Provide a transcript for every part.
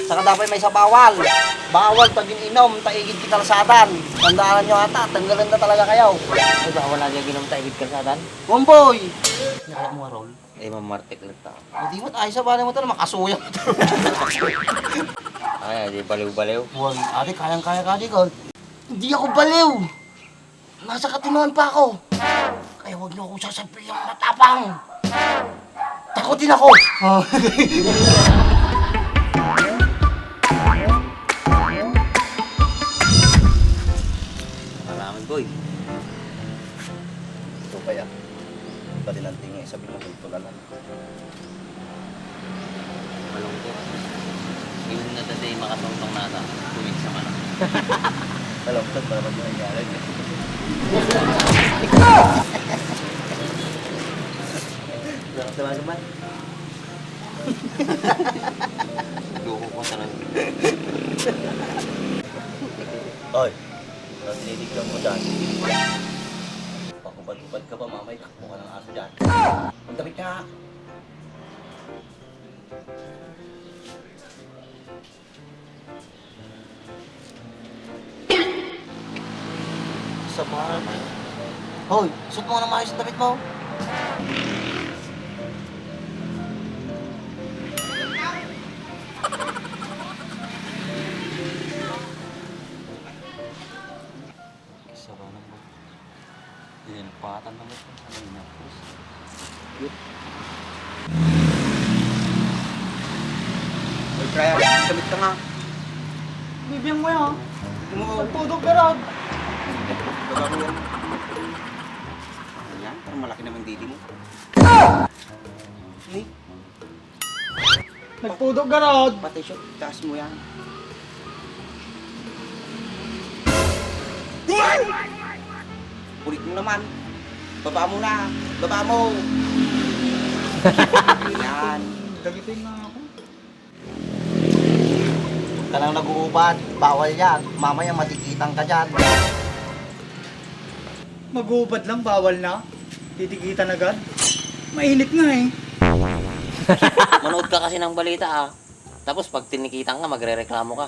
Saka dapat may sa bawal. Bawal pag ininom, taigid kita kalsadan. Tandaan nyo ata, tanggalan na talaga kayo. Ay, baka wala niya ginom tayo ibig kalsadan. Womboy! Nakaya mo nga, Rol. Eh, mamartik lang ta. Hindi mo tayo sa bahay mo ito na makasuyang ito. Ay, di baliw-baliw. Wal, ate, kayang-kaya ka, Nicole. Hindi ako baliw. Nasa katinuan pa ako. Kaya huwag niyo akong sasabihin yung matapang. Takutin ako. Maraming boy. Ito kaya. Bali ng tingin, sabi mo kung lang. Malungkot. Yung na dati makasungtong nata. Tumig sa mana. Malungkot para mag nangyari. Sama naman. Duko ko talaga. Oy, natinig mo dyan. Pakubad-ubad ka pa, mamay, takbo ka ng aso dyan. Magdamit ka! Sa bahay. Hoy, suot mo na maayos ang damit mo. Sarap na ba? Dinilpatan naman sa kanina. Hoy, kaya, damit ka nga. Bibiyang mo yan. Mo, Nagtudog ka rin. baba mo yan. Ano yan? Parang malaki naman didi mo. Hey, Nagtudog ka rin. pati siya, taas mo yan. Kulit mo naman. Baba mo na. Baba mo. Yan. Dagitin na ako. Ka lang nag-uubad. Bawal yan. Mamaya matikitang ka dyan. Mag-uubad lang, bawal na. Titikitan agad. Mainit nga eh. Manood ka kasi ng balita ah. Tapos pag tinikitan ka, magre-reklamo ka.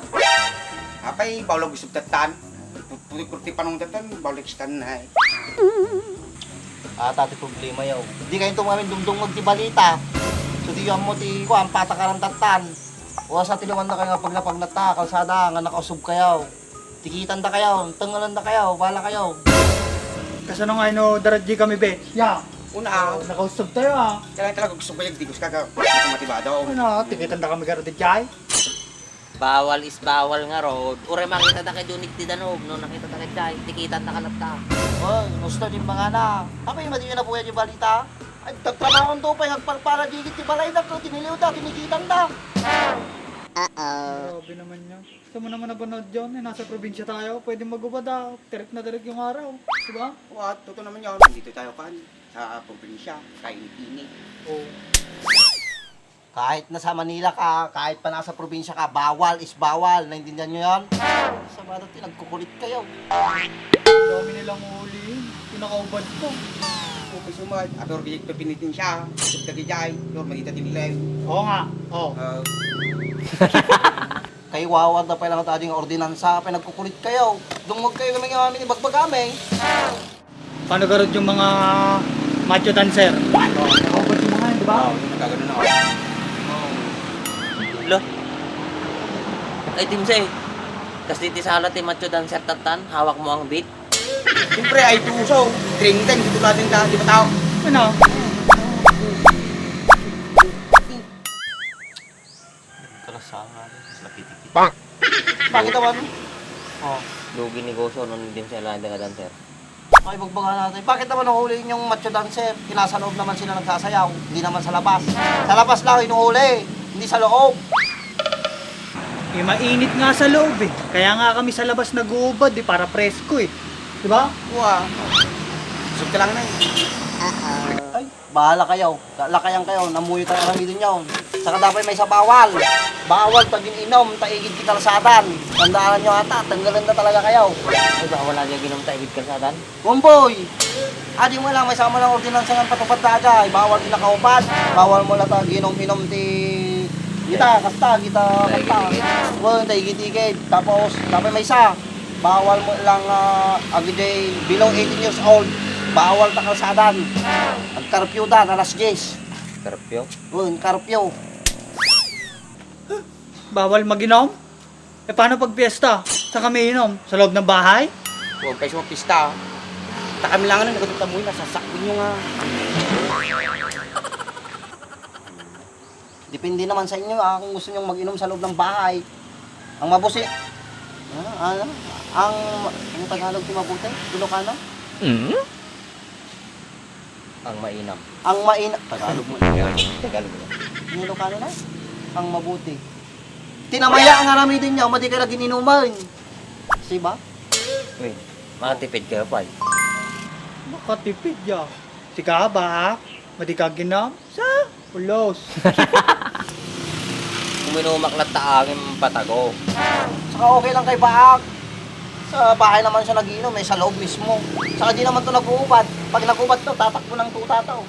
Apay, bawal gusto tatan. Kurti pa nung tatan, bawal ekstan na eh. Tati problema yaw. Hindi kayo tumamin dumdung magtibalita. So di mo ti ko ang patakaran tatan. O sa tilawan na kayo nga pag napagnata, kalsada, nga nakausog kayo. Tikitan da kayo, tangalan da kayo, bala kayo. Kasano nga ino, daradji kami be. Ya, Una, nakausap tayo ah. kailangan talaga gusto ko yung digos kaga matibado. Ano, tikitan na kami garo di jay. Bawal is bawal nga road. Ure makita ta kay Dunik ti Danog. No, nakita ta kay Jai. Tikitan na kanap ta. Oh, gusto din mga na. Kami madi na po yan yung balita. Ay, tagtrabaho to pa, hagpagpara digit ti balay na ko, tiniliw da, tinikitan da. Grabe naman yan. Saan mo naman nabanood yun? Eh, nasa probinsya tayo. Pwede mag-ubad ah. Tirik na tirik yung araw. Diba? What? Totoo naman yun. Dito tayo kan sa probinsya, kainit-init. Oo. Kahit nasa Manila ka, kahit pa nasa probinsya ka, bawal is bawal. Naintindihan nyo yan? Sa mga dati, nagkukulit kayo. Dami nilang huli. Pinakaubad ko. Upay sumad, ator gijik pepinitin siya. Gusto ka gijay, yor magita tinilay. Oo nga. Oo. Kay wawag na pa lang ating ordinansa, pa nagkukulit kayo. Dungog kayo kami nga amin, ibagbag kami. Paano garod yung mga macho dancer? Nakaubad yung mga yun, diba? Nagkagano na ako. Lo. Ay Timsay. Tas diti sa halat ti macho dancer tatan, hawak mo ang beat. Siyempre ay tuso, dring-ding, dito natin ka, di ba tao? Ano? Kalasangan, lakitikit. Bakit naman? Oh, lugi negosyo nun din sa ilang nga dancer. Ay, bagbaga natin. Bakit naman nahuli yung macho dancer? Kinasa loob naman sila nagsasayaw. Hindi naman sa labas. Sa labas lang inuhuli. Hindi sa loob. Eh, mainit nga sa loob eh. Kaya nga kami sa labas nag-uubad eh, para presko eh. Diba? Wow. Gusto ka lang na eh. Ay, bahala kayo. Lakayan kayo. Namuyo tayo kami din yun. Saka dapat may sa bawal. Bawal pag ininom, taigid kita kalsadan. Tandaan nyo ata, tanggalan na talaga kayo. Ay, baka wala niya ginom tayo ibig kalsadan. Womboy! Adi mo lang, may sama lang ordinansa ng patupad na agay. Bawal din nakaupad. Bawal mo lang ginom-inom ti Kita, kasta, kita, kasta. Well, taigit-igit. Tapos, dapat may isa. Bawal mo lang, agday, below 18 years old. Bawal na kalsadan. Ang curfew dan, alas 10. Karpyo. Well, curfew. Bawal mag-inom? Eh paano pag piyesta? Saan kami inom? Sa loob ng bahay? Huwag kayo sumapista. Ta kami lang nagtutaboy na sasakbin nyo nga. Depende naman sa inyo, kung gusto nyo mag-inom sa loob ng bahay. Ang mabusi. Ang Tagalog ti mabuti? Ilocano? Ang mainam. Ang Tagalog mo. Tagalog mo. Yung Ilocano na? Ang mabuti. Tinamaya ang arami din niya, madi ka lagi inuman. Diba? Uy, makatipid ka pa. Makatipid ya. Si Kaba, madikaginam sa ulos. Kuminumaklat ta angin patago. Saka okay lang kay Baak. Sa bahay naman siya nag-inom, sa loob mismo. Saka di naman to nag-uubad. Pag nag-uubad to, tatakbo ng tuta to.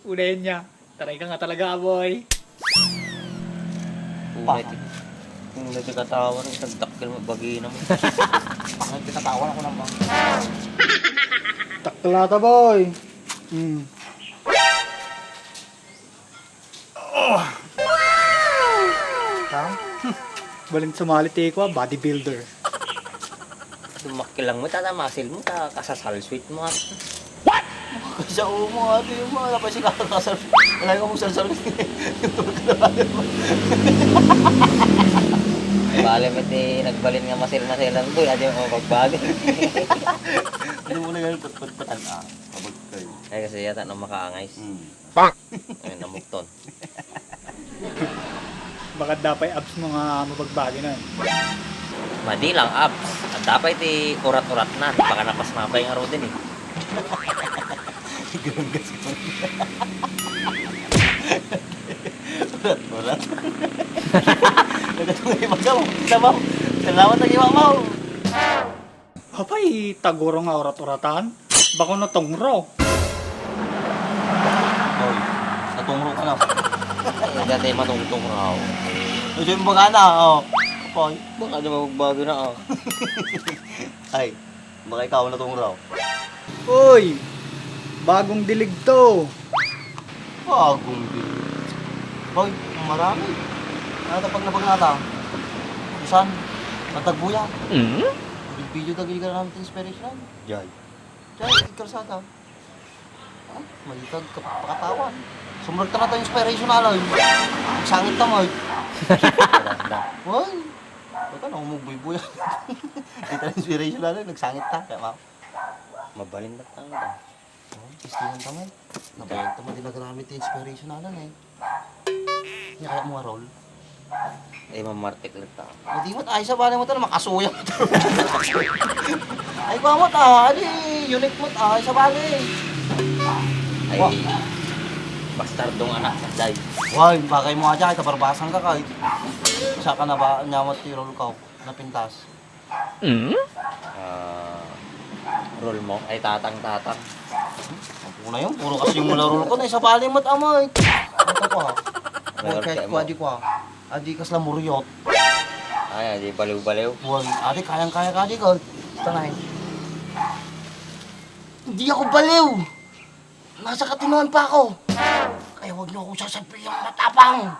Unahin niya. Taray ka nga talaga, boy. Kung nagkatawa rin, tagdakil mo, bagi naman. Bakit pinatawan ako ng bang? Taklata, boy. Balint sumalit ko, bodybuilder. Dumakilang mo, tatamasil mo, kasasal sweet mo. Kasi mo, ate yung mga napay si kakasal. Wala yung musal-sal. Bale, mati nagbalin nga masil-masilan boy, adi mo magbagbago. Hindi mo na ganun patpatan. Pabag kayo. Ay kasi yata nang makaangais. Ay, namugton. Baka dapay abs mga mabagbagi na. Madi lang abs. At dapat urat-urat na. Baka napas-mapay nga ro din eh. Ganggas ko. Urat. Nagatungay magaw. Sabaw. Salamat na gimaw. Apay, taguro nga urat-uratan. Bako na tongro. Hoy, natungro ka na. Ay, dati matungtong raw. Ito yung baga na, Hoy. Baka di magbago na ah. Ay, baka ikaw natungro. Uy! Bagong dilig to. Bagong din. Hoy, marami. Natapag na pag nata. Saan? Natagbuya. Video tagil ka na namin inspiration. Jay. Diyan, ikarsada. Malitag kapakatawan. Sumurag na ito yung inspiration na lang. Sangit na mo. Hoy. Ito na, umugbuy-buy. Ito na inspiration na lang. Nagsangit ta. Kaya ma'am. Mabalin na tayo. Istilan tamay. Nabayag tamay din nagamit yung inspiration na lang eh. Hindi kaya mo roll. Ay, mamartik lang tayo. Hindi mo ay sa bali mo ito na makasuya mo ito. Ay kwa mo ta. Adi, unique mo ta. Ay sa bali. Ay, Wah. bastardong anak sa day. Why, bagay mo aja, kahit barbasan ka kahit. Sa ka na ba, nyamot ti roll ka, napintas. Roll mo ay tatang-tatang. Ang na yun, puro kasi yung mula roll ko na, isa bali mo't amay. Ito ko ha. Meron Kahit kayo ko, mo. adi ko ha. Adi kas lang muryot. Ay, di baliw-baliw. Why, adi kayang-kaya ka, adi ko. Tanay. Hindi ako baliw. Nasa katinuan pa ako. Kaya huwag niyo akong sasabihin yung matapang.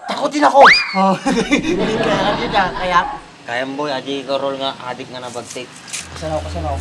Takutin ako. Kaya kanina, kaya. Kaya boy, adi ko roll nga, adik nga na bagtik. Kasanaw.